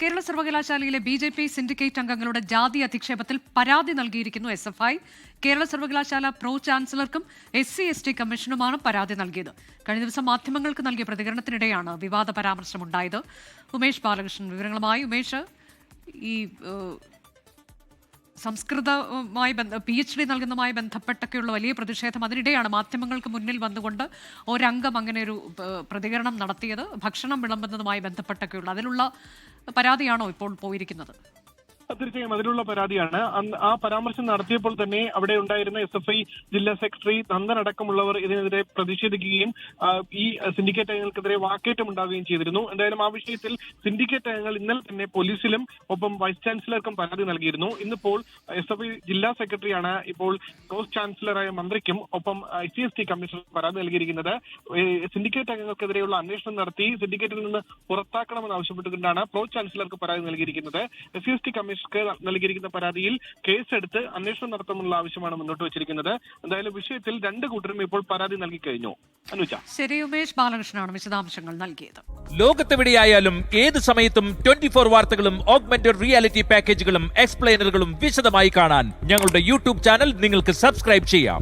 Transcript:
കേരള സർവകലാശാലയിലെ BJP. Syndicate അംഗങ്ങളുടെ ജാതി അധിക്ഷേപത്തിൽ പരാതി നൽകിയിരിക്കുന്നു എസ്.എഫ്.ഐ. കേരള സർവകലാശാല പ്രോ ചാൻസലർക്കും SC/ST കമ്മീഷനുമാണ് പരാതി നൽകിയത്. കഴിഞ്ഞ ദിവസം മാധ്യമങ്ങൾക്ക് നൽകിയ പ്രതികരണത്തിനിടെയാണ് വിവാദ പരാമർശമുണ്ടായത്. ഉമേഷ് ബാലകൃഷ്ണൻ വിവരങ്ങളുമായി. ഉമേഷ്, ഈ സംസ്കൃതവുമായി PhD നൽകുന്നതുമായി ബന്ധപ്പെട്ടൊക്കെയുള്ള വലിയ പ്രതിഷേധം, അതിനിടെയാണ് മാധ്യമങ്ങൾക്ക് മുന്നിൽ വന്നുകൊണ്ട് ഒരംഗം അങ്ങനെ ഒരു പ്രതികരണം നടത്തിയത്. ഭക്ഷണം വിളമ്പുന്നതുമായി ബന്ധപ്പെട്ടൊക്കെയുള്ള അതിലുള്ള പരാതിയാണോ ഇപ്പോൾ പോയിരിക്കുന്നത്? തീർച്ചയായും അതിലുള്ള പരാതിയാണ്. ആ പരാമർശം നടത്തിയപ്പോൾ തന്നെ അവിടെ ഉണ്ടായിരുന്ന SFI ജില്ലാ സെക്രട്ടറി നന്ദൻ അടക്കമുള്ളവർ ഇതിനെതിരെ പ്രതിഷേധിക്കുകയും ഈ സിൻഡിക്കേറ്റ് അംഗങ്ങൾക്കെതിരെ വാക്കേറ്റം ഉണ്ടാവുകയും ചെയ്തിരുന്നു. എന്തായാലും ആ വിഷയത്തിൽ സിൻഡിക്കേറ്റ് അംഗങ്ങൾ ഇന്നലെ തന്നെ പോലീസിലും ഒപ്പം വൈസ് ചാൻസലർക്കും പരാതി നൽകിയിരുന്നു. ഇന്നിപ്പോൾ SFI ജില്ലാ സെക്രട്ടറിയാണ് ഇപ്പോൾ വൈസ് ചാൻസലറായ മന്ത്രിക്കും ഒപ്പം SC/ST കമ്മീഷണർ പരാതി നൽകിയിരിക്കുന്നത്. സിൻഡിക്കേറ്റ് അംഗങ്ങൾക്കെതിരെയുള്ള അന്വേഷണം നടത്തി സിൻഡിക്കേറ്റിൽ നിന്ന് പുറത്താക്കണമെന്ന് ആവശ്യപ്പെട്ടുകൊണ്ടാണ് പ്രോ ചാൻസലർക്ക് പരാതി നൽകിയിരിക്കുന്നത്. SC/ST കമ്മീഷൻ നൽകിയിരിക്കുന്ന പരാതിയിൽ കേസെടുത്ത് അന്വേഷണം നടത്തണമെന്നുള്ള ആവശ്യമാണ് മുന്നോട്ട് വെച്ചിരിക്കുന്നത്. എന്തായാലും വിഷയത്തിൽ രണ്ട് കൂട്ടരും ഇപ്പോൾ പരാതി നൽകി കഴിഞ്ഞു. അനുജ, ശരി. ഉമേഷ് ബാലകൃഷ്ണനാണ് വിശദാംശങ്ങൾ നൽകിയത്. ലോകത്തെവിടെയായാലും ഏത് സമയത്തും 24 വാർത്തകളും ഓഗ്മെന്റഡ് റിയാലിറ്റി പാക്കേജുകളും എക്സ്പ്ലെയിനറുകളും വിശദമായി കാണാൻ ഞങ്ങളുടെ YouTube ചാനൽ നിങ്ങൾക്ക് സബ്സ്ക്രൈബ് ചെയ്യാം.